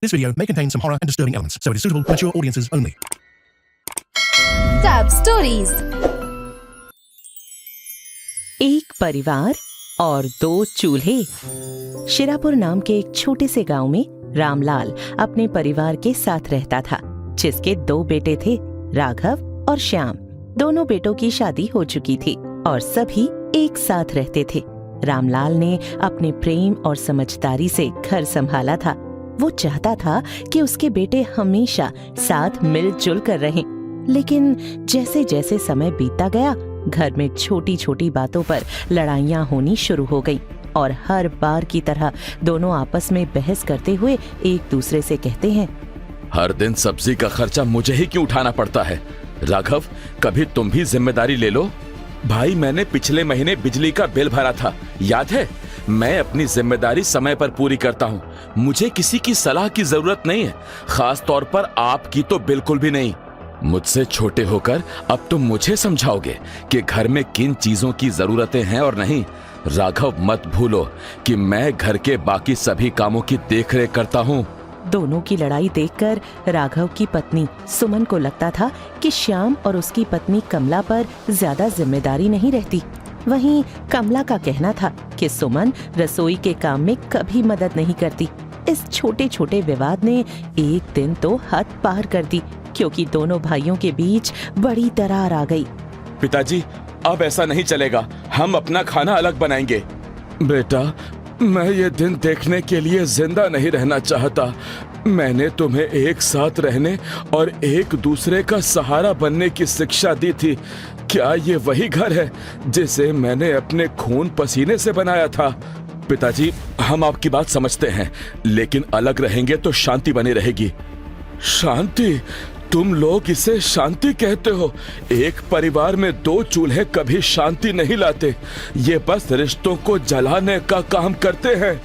This video may contain some horror and disturbing elements, so it is suitable for mature audiences only. Tab Stories। एक परिवार और दो चूल्हे। शिरापुर नाम के एक छोटे से गांव में रामलाल अपने परिवार के साथ रहता था, जिसके दो बेटे थे, राघव और श्याम। दोनों बेटों की शादी हो चुकी थी और सभी एक साथ रहते थे। रामलाल ने अपने प्रेम और समझदारी से घर संभाला था। वो चाहता था कि उसके बेटे हमेशा साथ मिलजुल कर रहें, लेकिन जैसे जैसे समय बीतता गया, घर में छोटी छोटी बातों पर लड़ाइयाँ होनी शुरू हो गई और हर बार की तरह दोनों आपस में बहस करते हुए एक दूसरे से कहते हैं, हर दिन सब्जी का खर्चा मुझे ही क्यों उठाना पड़ता है? राघव, कभी तुम भी जिम्मेदारी ले लो। भाई, मैंने पिछले महीने बिजली का बिल भरा था, याद है? मैं अपनी जिम्मेदारी समय पर पूरी करता हूँ। मुझे किसी की सलाह की जरूरत नहीं है, खास तौर पर आपकी तो बिल्कुल भी नहीं। मुझसे छोटे होकर अब तुम मुझे समझाओगे कि घर में किन चीजों की जरूरतें हैं और नहीं। राघव, मत भूलो कि मैं घर के बाकी सभी कामों की देखरेख करता हूँ। दोनों की लड़ाई देखकर राघव की पत्नी सुमन को लगता था कि श्याम और उसकी पत्नी कमला पर ज्यादा जिम्मेदारी नहीं रहती। वहीं कमला का कहना था कि सुमन रसोई के काम में कभी मदद नहीं करती। इस छोटे छोटे विवाद ने एक दिन तो हद पार कर दी, क्योंकि दोनों भाइयों के बीच बड़ी दरार आ गई। पिताजी, अब ऐसा नहीं चलेगा, हम अपना खाना अलग बनाएंगे। बेटा, मैं ये दिन देखने के लिए जिंदा नहीं रहना चाहता। मैंने तुम्हें एक साथ रहने और एक दूसरे का सहारा बनने की शिक्षा दी थी। क्या ये वही घर है जिसे मैंने अपने खून पसीने से बनाया था? पिताजी, हम आपकी बात समझते हैं, लेकिन अलग रहेंगे तो शांति बनी रहेगी। शांति? तुम लोग इसे शांति कहते हो? एक परिवार में दो चूल्हे कभी शांति नहीं लाते, ये बस रिश्तों को जलाने का काम करते हैं।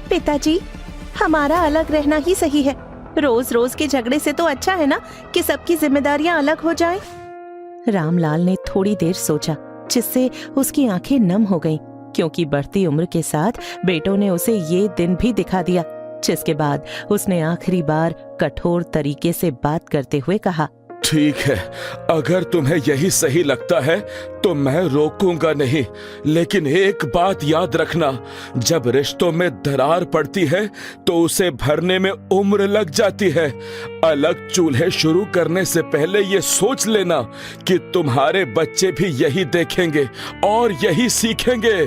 पिताजी, हमारा अलग रहना ही सही है। रोज रोज के झगड़े से तो अच्छा है ना कि सबकी जिम्मेदारियां अलग हो जाएं। रामलाल ने थोड़ी देर सोचा, जिससे उसकी आंखें नम हो गईं, क्योंकि बढ़ती उम्र के साथ बेटों ने उसे ये दिन भी दिखा दिया। जिसके बाद उसने आखिरी बार कठोर तरीके से बात करते हुए कहा, ठीक है, अगर तुम्हें यही सही लगता है तो मैं रोकूंगा नहीं, लेकिन एक बात याद रखना, जब रिश्तों में दरार पड़ती है तो उसे भरने में उम्र लग जाती है। अलग चूल्हे शुरू करने से पहले ये सोच लेना कि तुम्हारे बच्चे भी यही देखेंगे और यही सीखेंगे।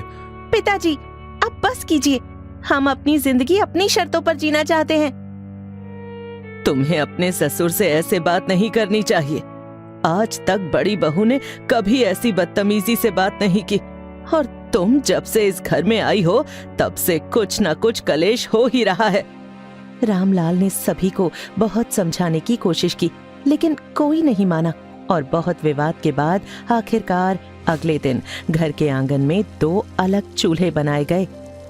पिताजी, अब बस कीजिए, हम अपनी जिंदगी अपनी शर्तों पर जीना चाहते हैं। तुम्हें अपने ससुर से ऐसे बात नहीं करनी चाहिए। आज तक बड़ी बहू ने कभी ऐसी बदतमीजी से बात नहीं की, और तुम जब से इस घर में आई हो तब से कुछ न कुछ कलेश हो ही रहा है। रामलाल ने सभी को बहुत समझाने की कोशिश की, लेकिन कोई नहीं माना और बहुत विवाद के बाद आखिरकार अगले दिन घर के आंगन में दो अलग चूल्हे बनाए गए।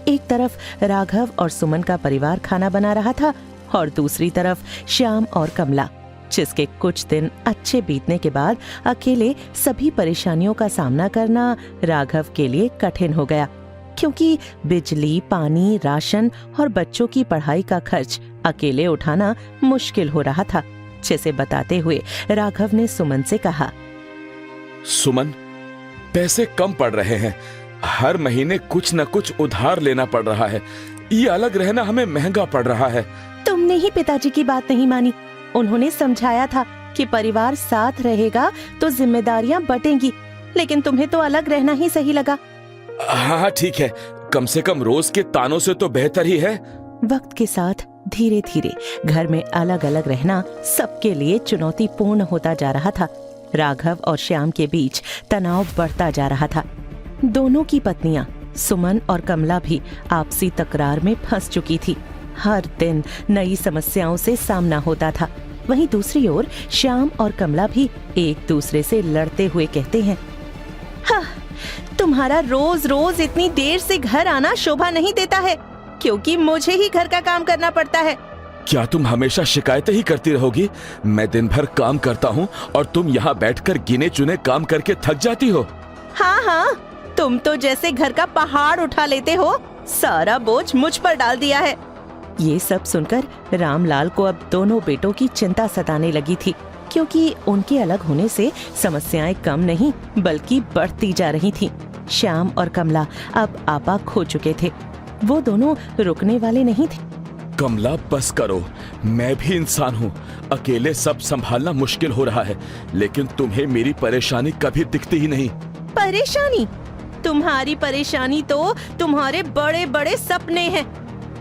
एक तरफ राघव और सुमन का परिवार खाना बना रहा था और दूसरी तरफ श्याम और कमला, जिसके कुछ दिन अच्छे बीतने के बाद अकेले सभी परेशानियों का सामना करना राघव के लिए कठिन हो गया, क्योंकि बिजली, पानी, राशन और बच्चों की पढ़ाई का खर्च अकेले उठाना मुश्किल हो रहा था। जिसे बताते हुए राघव ने सुमन से कहा, सुमन, पैसे कम पड़ रहे हैं, हर महीने कुछ न कुछ उधार लेना पड़ रहा है। ये अलग रहना हमें महंगा पड़ रहा है। तुमने ही पिताजी की बात नहीं मानी। उन्होंने समझाया था कि परिवार साथ रहेगा तो जिम्मेदारियां बटेंगी, लेकिन तुम्हें तो अलग रहना ही सही लगा। हाँ, ठीक है, कम से कम रोज के तानों से तो बेहतर ही है। वक्त के साथ धीरे धीरे घर में अलग अलग रहना सबके लिए चुनौतीपूर्ण होता जा रहा था। राघव और श्याम के बीच तनाव बढ़ता जा रहा था। दोनों की पत्नियां सुमन और कमला भी आपसी तकरार में फंस चुकी थी। हर दिन नई समस्याओं से सामना होता था। वहीं दूसरी ओर श्याम और कमला भी एक दूसरे से लड़ते हुए कहते हैं, हाँ, तुम्हारा रोज रोज इतनी देर से घर आना शोभा नहीं देता है, क्योंकि मुझे ही घर का काम करना पड़ता है। क्या तुम हमेशा शिकायतें ही करती रहोगी? मैं दिन भर काम करता हूँ और तुम यहाँ बैठकर गिने चुने काम करके थक जाती हो। हाँ हाँ, तुम तो जैसे घर का पहाड़ उठा लेते हो, सारा बोझ मुझ पर डाल दिया है। ये सब सुनकर रामलाल को अब दोनों बेटों की चिंता सताने लगी थी, क्योंकि उनके अलग होने से समस्याएं कम नहीं बल्कि बढ़ती जा रही थीं। श्याम और कमला अब आपा खो चुके थे। वो दोनों रुकने वाले नहीं थे। कमला बस करो, मैं भी इंसान हूँ। अकेले सब संभालना मुश्किल हो रहा है, लेकिन तुम्हें मेरी परेशानी कभी दिखती ही नहीं। परेशानी? तुम्हारी परेशानी तो तुम्हारे बड़े बड़े सपने हैं।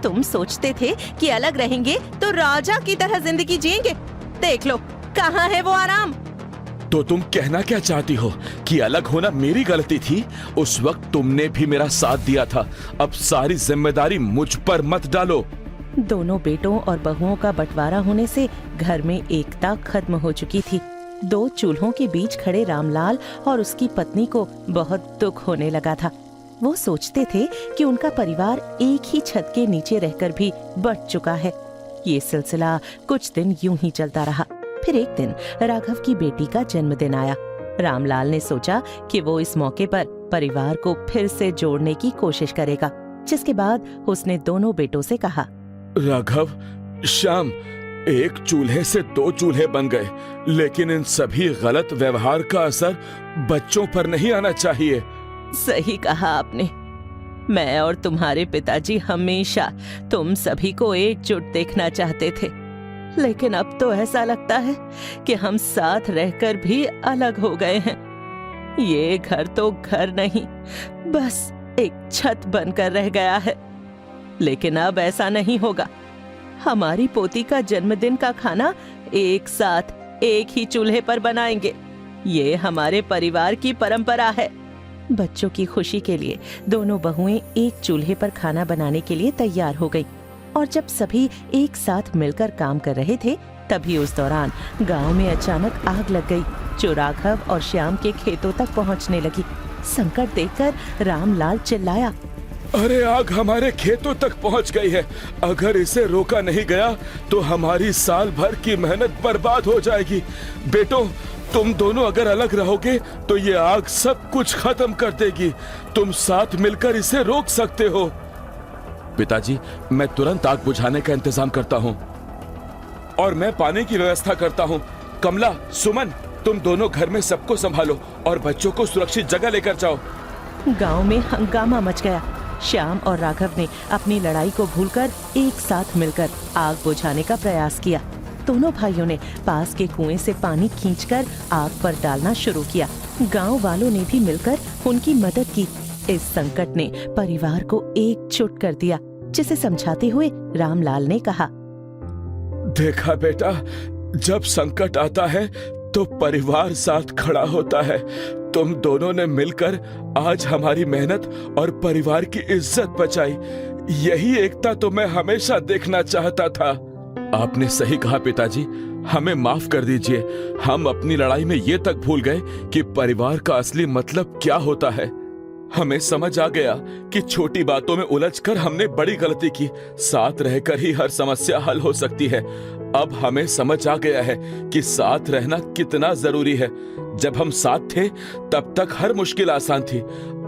तुम सोचते थे कि अलग रहेंगे तो राजा की तरह जिंदगी जिएंगे। देख लो कहाँ है वो आराम। तो तुम कहना क्या चाहती हो कि अलग होना मेरी गलती थी? उस वक्त तुमने भी मेरा साथ दिया था। अब सारी जिम्मेदारी मुझ पर मत डालो। दोनों बेटों और बहुओं का बंटवारा होने से घर में एकता खत्म हो चुकी थी। दो चूल्हों के बीच खड़े रामलाल और उसकी पत्नी को बहुत दुख होने लगा था। वो सोचते थे कि उनका परिवार एक ही छत के नीचे रहकर भी बंट चुका है। ये सिलसिला कुछ दिन यूं ही चलता रहा। फिर एक दिन राघव की बेटी का जन्मदिन आया। रामलाल ने सोचा कि वो इस मौके पर परिवार को फिर से जोड़ने की कोशिश करेगा, जिसके बाद उसने दोनों बेटों से कहा, राघव, श्याम, एक चूल्हे से दो चूल्हे बन गए, लेकिन इन सभी गलत व्यवहार का असर बच्चों पर नहीं आना चाहिए। सही कहा आपने। मैं और तुम्हारे पिताजी हमेशा तुम सभी को एकजुट देखना चाहते थे, लेकिन अब तो ऐसा लगता है कि हम साथ रहकर भी अलग हो गए हैं। ये घर तो घर नहीं, बस एक छत बनकर रह गया है। लेकिन अब ऐसा नहीं होगा। हमारी पोती का जन्मदिन का खाना एक साथ एक ही चूल्हे पर बनाएंगे। ये हमारे परिवार की परंपरा है। बच्चों की खुशी के लिए दोनों बहुएं एक चूल्हे पर खाना बनाने के लिए तैयार हो गई। और जब सभी एक साथ मिलकर काम कर रहे थे, तभी उस दौरान गांव में अचानक आग लग गई, जो राघव और श्याम के खेतों तक पहुंचने लगी। संकट देखकर रामलाल चिल्लाया, अरे आग हमारे खेतों तक पहुंच गई है। अगर इसे रोका नहीं गया तो हमारी साल भर की मेहनत बर्बाद हो जाएगी। बेटों, तुम दोनों अगर अलग रहोगे तो ये आग सब कुछ खत्म कर देगी। तुम साथ मिलकर इसे रोक सकते हो। पिताजी, मैं तुरंत आग बुझाने का इंतजाम करता हूँ और मैं पानी की व्यवस्था करता हूँ। कमला, सुमन, तुम दोनों घर में सबको संभालो और बच्चों को सुरक्षित जगह लेकर जाओ। गांव में हंगामा मच गया। श्याम और राघव ने अपनी लड़ाई को भूलकर एक साथ मिलकर आग बुझाने का प्रयास किया। दोनों भाइयों ने पास के कुएं से पानी खींचकर आग पर डालना शुरू किया। गांव वालों ने भी मिलकर उनकी मदद की। इस संकट ने परिवार को एकजुट कर दिया, जिसे समझाते हुए रामलाल ने कहा, देखा बेटा, जब संकट आता है तो परिवार साथ खड़ा होता है। तुम दोनों ने मिलकर आज हमारी मेहनत और परिवार की इज्जत बचाई। यही एकता तो मैं हमेशा देखना चाहता था। आपने सही कहा पिताजी, हमें माफ कर दीजिए। हम अपनी लड़ाई में ये तक भूल गए कि परिवार का असली मतलब क्या होता है। हमें समझ आ गया कि छोटी बातों में उलझकर हमने बड़ी गलती की। साथ रहकर ही हर समस्या हल हो सकती है। अब हमें समझ आ गया है कि साथ रहना कितना जरूरी है। जब हम साथ थे तब तक हर मुश्किल आसान थी।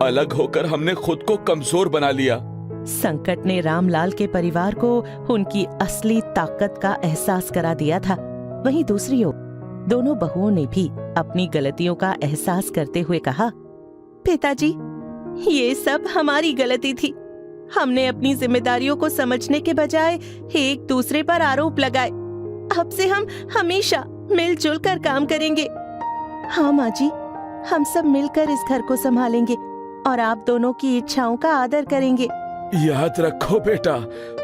अलग होकर हमने खुद को कमजोर बना लिया। संकट ने रामलाल के परिवार को उनकी असली ताकत का एहसास करा दिया था। वहीं दूसरी ओर दोनों बहुओं ने भी अपनी गलतियों का एहसास करते हुए कहा, पिताजी, ये सब हमारी गलती थी। हमने अपनी जिम्मेदारियों को समझने के बजाय एक दूसरे पर आरोप लगाए। अब से हम हमेशा मिलजुल कर काम करेंगे। हाँ माँ जी, हम सब मिलकर इस घर को संभालेंगे और आप दोनों की इच्छाओं का आदर करेंगे। याद रखो बेटा,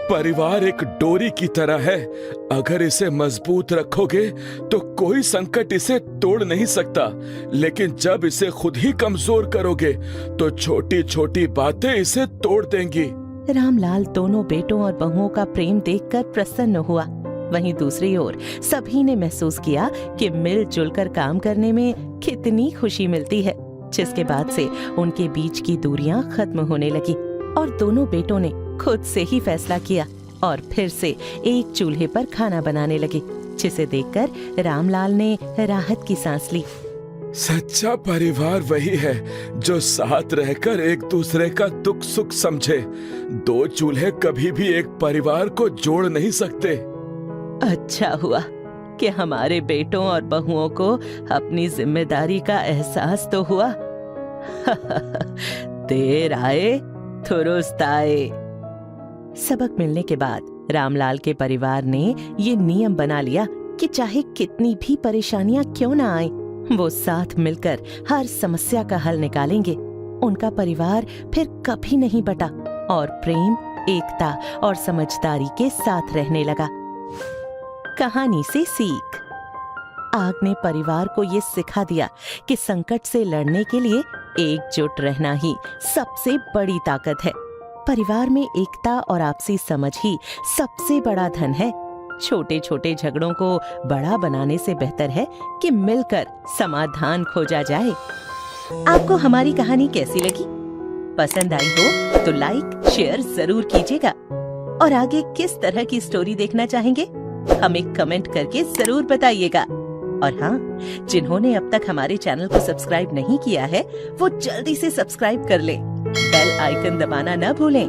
परिवार एक डोरी की तरह है। अगर इसे मजबूत रखोगे तो कोई संकट इसे तोड़ नहीं सकता, लेकिन जब इसे खुद ही कमजोर करोगे तो छोटी छोटी बातें इसे तोड़ देंगी। रामलाल दोनों बेटों और बहुओं का प्रेम देखकर प्रसन्न हुआ। वहीं दूसरी ओर सभी ने महसूस किया कि मिलजुल कर काम करने में कितनी खुशी मिलती है, जिसके बाद से उनके बीच की दूरियां खत्म होने लगी और दोनों बेटों ने खुद से ही फैसला किया और फिर से एक चूल्हे पर खाना बनाने लगे, जिसे देखकर रामलाल ने राहत की सांस ली। सच्चा परिवार वही है जो साथ रहकर एक दूसरे का दुख सुख समझे। दो चूल्हे कभी भी एक परिवार को जोड़ नहीं सकते। अच्छा हुआ कि हमारे बेटों और बहुओं को अपनी जिम्मेदारी का एहसास तो हुआ। देर आए दुरुस्त आए। सबक मिलने के बाद रामलाल के परिवार ने ये नियम बना लिया कि चाहे कितनी भी परेशानियां क्यों ना आए, वो साथ मिलकर हर समस्या का हल निकालेंगे। उनका परिवार फिर कभी नहीं बटा और प्रेम, एकता और समझदारी के साथ रहने लगा। कहानी से सीख। आग ने परिवार को ये सिखा दिया कि संकट से लड़ने के लिए एकजुट रहना ही सबसे बड़ी ताकत है। परिवार में एकता और आपसी समझ ही सबसे बड़ा धन है। छोटे छोटे झगड़ों को बड़ा बनाने से बेहतर है कि मिलकर समाधान खोजा जाए। आपको हमारी कहानी कैसी लगी? पसंद आई हो तो लाइक शेयर जरूर कीजिएगा। और आगे किस तरह की स्टोरी देखना चाहेंगे हमें कमेंट करके जरूर बताइएगा। और हाँ, जिन्होंने अब तक हमारे चैनल को सब्सक्राइब नहीं किया है वो जल्दी से सब्सक्राइब कर ले। बेल आइकन दबाना न भूलें